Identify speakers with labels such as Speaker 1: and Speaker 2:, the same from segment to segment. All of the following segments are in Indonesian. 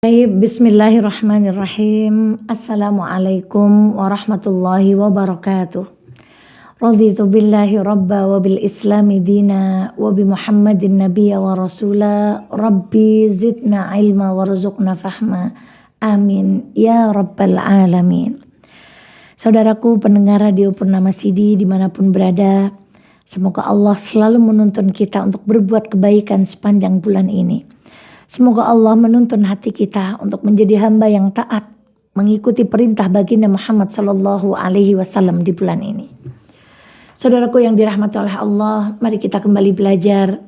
Speaker 1: Baik, bismillahirrahmanirrahim. Assalamualaikum warahmatullahi wabarakatuh. Raditu billahi rabba wa bil islami dina wa bi muhammadin nabiyya wa rasula. Rabbi zidna ilma warzuqna fahma. Amin ya rabbal alamin. Saudaraku pendengar Radio Purnama Sidi dimanapun berada, semoga Allah selalu menuntun kita untuk berbuat kebaikan sepanjang bulan ini. Semoga Allah menuntun hati kita untuk menjadi hamba yang taat, mengikuti perintah baginda Muhammad Sallallahu Alaihi Wasallam di bulan ini. Saudaraku yang dirahmati oleh Allah, mari kita kembali belajar.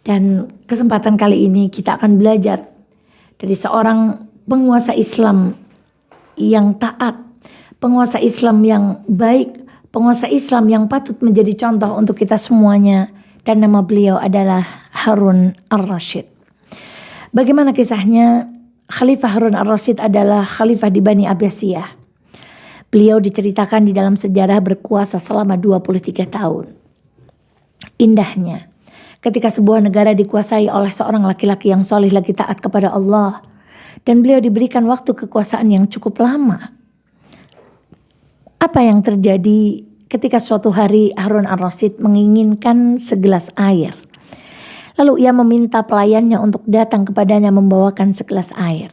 Speaker 1: Dan kesempatan kali ini kita akan belajar dari seorang penguasa Islam yang taat, penguasa Islam yang baik, penguasa Islam yang patut menjadi contoh untuk kita semuanya. Dan nama beliau adalah Harun Ar-Rasyid. Bagaimana kisahnya? Khalifah Harun Ar-Rasyid adalah khalifah di Bani Abbasiyah. Beliau diceritakan di dalam sejarah berkuasa selama 23 tahun. Indahnya, ketika sebuah negara dikuasai oleh seorang laki-laki yang soleh lagi taat kepada Allah, dan beliau diberikan waktu kekuasaan yang cukup lama. Apa yang terjadi ketika suatu hari Harun Ar-Rasyid menginginkan segelas air? Lalu ia meminta pelayannya untuk datang kepadanya membawakan segelas air.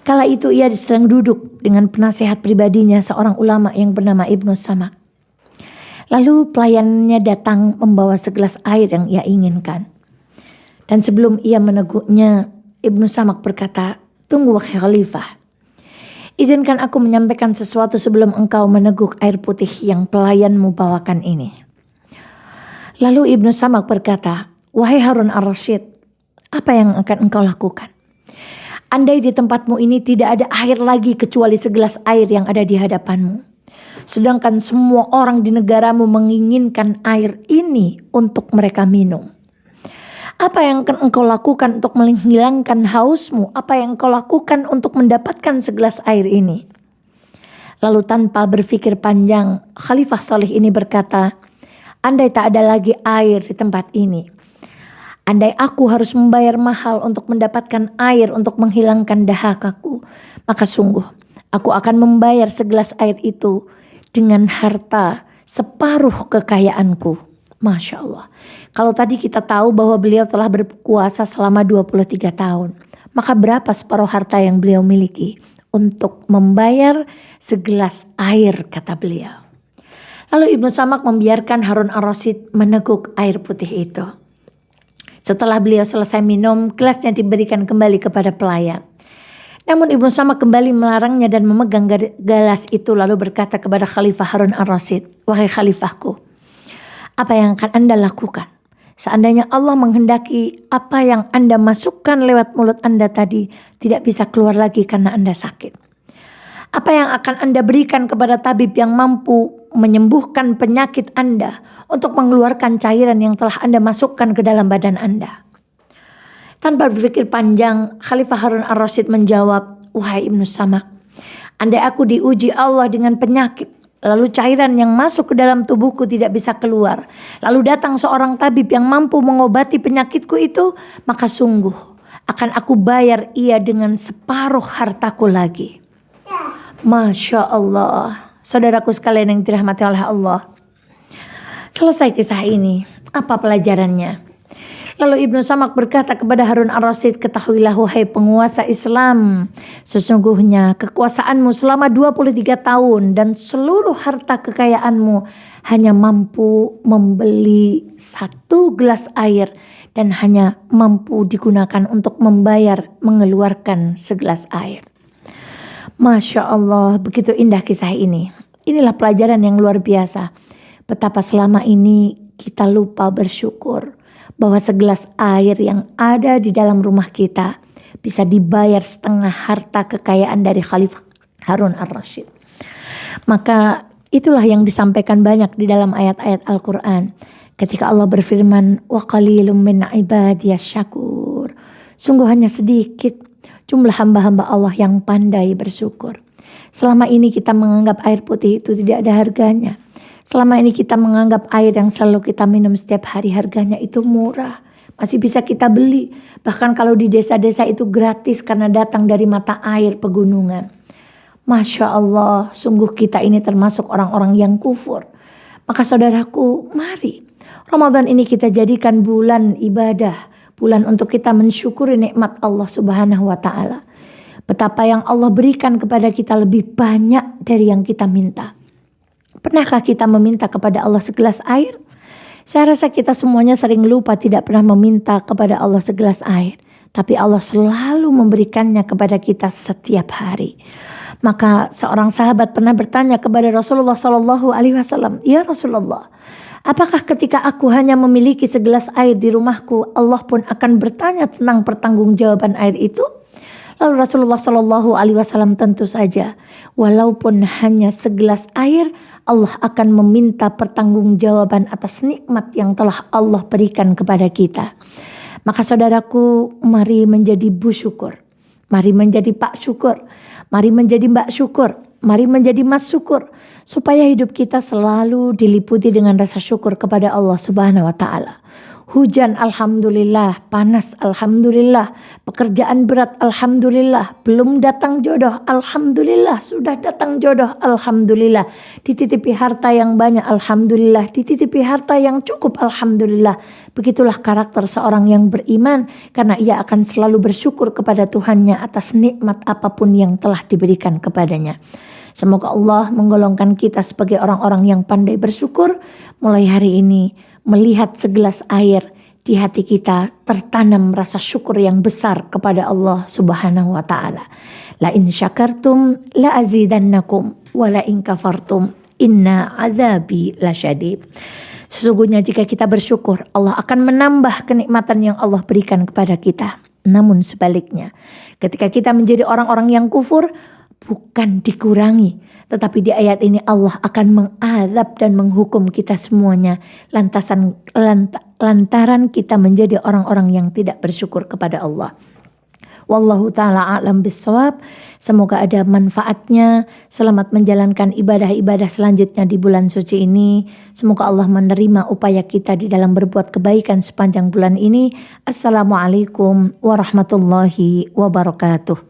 Speaker 1: Kala itu ia sedang duduk dengan penasehat pribadinya, seorang ulama yang bernama Ibnu Samak. Lalu pelayannya datang membawa segelas air yang ia inginkan. Dan sebelum ia meneguknya, Ibnu Samak berkata, "Tunggu wahai khalifah. Izinkan aku menyampaikan sesuatu sebelum engkau meneguk air putih yang pelayanmu bawakan ini." Lalu Ibnu Samak berkata, "Wahai Harun Ar-Rasyid, apa yang akan engkau lakukan? Andai di tempatmu ini tidak ada air lagi kecuali segelas air yang ada di hadapanmu. Sedangkan semua orang di negaramu menginginkan air ini untuk mereka minum. Apa yang akan engkau lakukan untuk menghilangkan hausmu? Apa yang engkau lakukan untuk mendapatkan segelas air ini?" Lalu tanpa berpikir panjang, Khalifah Salih ini berkata, "Andai tak ada lagi air di tempat ini, andai aku harus membayar mahal untuk mendapatkan air untuk menghilangkan dahakaku, maka sungguh aku akan membayar segelas air itu dengan harta separuh kekayaanku." Masya Allah. Kalau tadi kita tahu bahwa beliau telah berkuasa selama 23 tahun, maka berapa separuh harta yang beliau miliki untuk membayar segelas air, kata beliau. Lalu Ibnu Samak membiarkan Harun Ar-Rasyid meneguk air putih itu. Setelah beliau selesai minum, gelasnya diberikan kembali kepada pelayan. Namun Ibnu Samak kembali melarangnya dan memegang gelas itu lalu berkata kepada Khalifah Harun Ar-Rasyid, "Wahai khalifahku, apa yang akan Anda lakukan? Seandainya Allah menghendaki apa yang Anda masukkan lewat mulut Anda tadi tidak bisa keluar lagi karena Anda sakit. Apa yang akan Anda berikan kepada tabib yang mampu menyembuhkan penyakit Anda untuk mengeluarkan cairan yang telah Anda masukkan ke dalam badan Anda?" Tanpa berpikir panjang, Khalifah Harun Ar-Rasyid menjawab, "Wahai Ibnu Samak, andai aku diuji Allah dengan penyakit, lalu cairan yang masuk ke dalam tubuhku tidak bisa keluar, lalu datang seorang tabib yang mampu mengobati penyakitku itu, maka sungguh akan aku bayar ia dengan separuh hartaku lagi." Masya Allah. Saudaraku sekalian yang dirahmati oleh Allah. Selesai kisah ini, apa pelajarannya? Lalu Ibnu Samak berkata kepada Harun Ar-Rasyid, "Ketahuilah wahai penguasa Islam, sesungguhnya kekuasaanmu selama 23 tahun dan seluruh harta kekayaanmu hanya mampu membeli satu gelas air dan hanya mampu digunakan untuk membayar mengeluarkan segelas air." Masya Allah, begitu indah kisah ini. Inilah pelajaran yang luar biasa. Betapa selama ini kita lupa bersyukur bahwa segelas air yang ada di dalam rumah kita bisa dibayar setengah harta kekayaan dari Khalifah Harun Ar-Rasyid. Maka itulah yang disampaikan banyak di dalam ayat-ayat Al-Quran. Ketika Allah berfirman, "Wa qalilum min ibadiyas syakur." Sungguh hanya sedikit jumlah hamba-hamba Allah yang pandai bersyukur. Selama ini kita menganggap air putih itu tidak ada harganya. Selama ini kita menganggap air yang selalu kita minum setiap hari harganya itu murah. masih bisa kita beli. Bahkan kalau di desa-desa itu gratis karena datang dari mata air pegunungan. Masya Allah, sungguh kita ini termasuk orang-orang yang kufur. Maka saudaraku, mari Ramadan ini kita jadikan bulan ibadah, bulan untuk kita mensyukuri nikmat Allah Subhanahu wa Ta'ala. Betapa yang Allah berikan kepada kita lebih banyak dari yang kita minta. Pernahkah kita meminta kepada Allah segelas air? Saya rasa kita semuanya sering lupa tidak pernah meminta kepada Allah segelas air. Tapi Allah selalu memberikannya kepada kita setiap hari. Maka seorang sahabat pernah bertanya kepada Rasulullah SAW, "Ya Rasulullah, apakah ketika aku hanya memiliki segelas air di rumahku, Allah pun akan bertanya tentang pertanggungjawaban air itu?" Lalu Rasulullah SAW tentu saja, walaupun hanya segelas air, Allah akan meminta pertanggungjawaban atas nikmat yang telah Allah berikan kepada kita. Maka saudaraku, mari menjadi Bu Syukur, mari menjadi Pak Syukur, mari menjadi Mbak Syukur, mari menjadi Mas Syukur, supaya hidup kita selalu diliputi dengan rasa syukur kepada Allah Subhanahu wa Ta'ala. Hujan alhamdulillah, panas alhamdulillah, pekerjaan berat alhamdulillah, belum datang jodoh alhamdulillah, sudah datang jodoh alhamdulillah, dititipi harta yang banyak alhamdulillah, dititipi harta yang cukup alhamdulillah. Begitulah karakter seorang yang beriman, karena ia akan selalu bersyukur kepada Tuhannya atas nikmat apapun yang telah diberikan kepadanya. Semoga Allah menggolongkan kita sebagai orang-orang yang pandai bersyukur. Mulai hari ini, melihat segelas air di hati kita, tertanam rasa syukur yang besar kepada Allah Subhanahu wa Ta'ala. La in syakartum la azidannakum wa la in kafartum inna azabi lasyadid. Sesungguhnya jika kita bersyukur, Allah akan menambah kenikmatan yang Allah berikan kepada kita. Namun sebaliknya, ketika kita menjadi orang-orang yang kufur, bukan dikurangi, tetapi di ayat ini Allah akan mengazab dan menghukum kita semuanya lantaran kita menjadi orang-orang yang tidak bersyukur kepada Allah. Wallahu ta'ala a'lam bissawab. Semoga ada manfaatnya. Selamat menjalankan ibadah-ibadah selanjutnya di bulan suci ini. Semoga Allah menerima upaya kita di dalam berbuat kebaikan sepanjang bulan ini. Assalamualaikum warahmatullahi wabarakatuh.